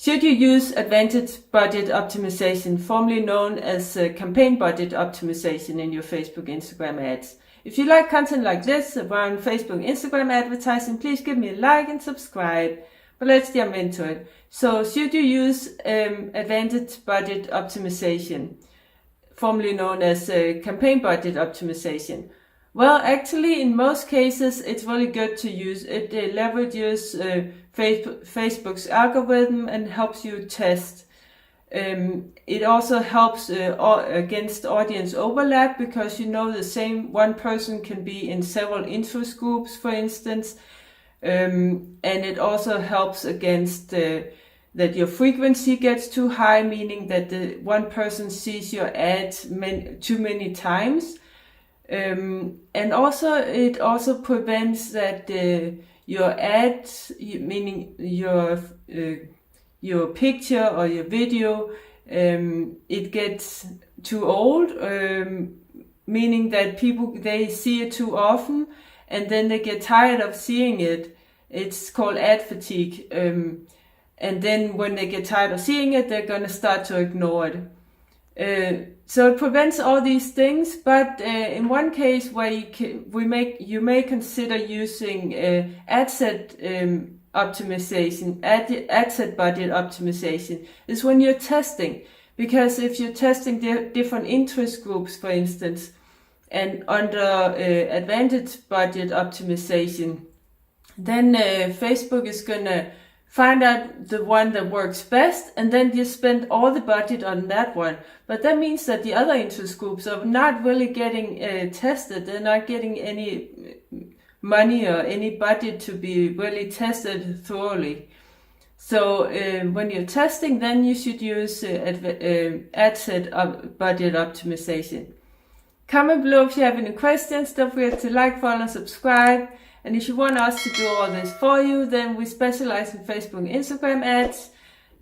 Should you use advanced budget optimization, formerly known as campaign budget optimization, in your Facebook, Instagram ads? If you like content like this around Facebook, Instagram advertising, please give me a like and subscribe. But let's jump into it. So, should you use advanced budget optimization, formerly known as campaign budget optimization? Well, actually, in most cases, it's really good to use it. It leverages Facebook's algorithm and helps you test. It also helps against audience overlap, because the same one person can be in several interest groups, for instance. And it also helps against that your frequency gets too high, meaning that the one person sees your ad too many times. And also it also prevents that your ad, meaning your picture or your video, it gets too old, meaning that people, they see it too often and then they get tired of seeing it. It's called ad fatigue. And then when they get tired of seeing it, they're going to start to ignore it. So it prevents all these things, but in one case where you may consider using ad set optimization, ad set budget optimization, is when you're testing. Because if you're testing different interest groups, for instance, and under advanced budget optimization, then Facebook is gonna find out the one that works best, and then you spend all the budget on that one. But that means that the other interest groups are not really getting tested. They're not getting any money or any budget to be really tested thoroughly. So when you're testing, then you should use ad set budget optimization. Comment below if you have any questions. Don't forget to like, follow, and subscribe. And if you want us to do all this for you, then we specialize in Facebook and Instagram ads.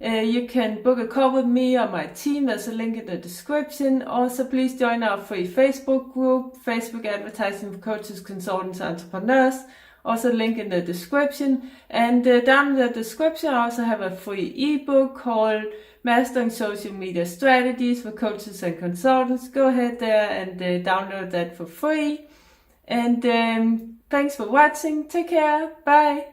You can book a call with me or my team. There's a link in the description. Also, please join our free Facebook group, Facebook Advertising for Coaches, Consultants, Entrepreneurs. Also, link in the description. And down in the description, I also have a free ebook called Mastering Social Media Strategies for Coaches and Consultants. Go ahead there and download that for free. And thanks for watching. Take care. Bye.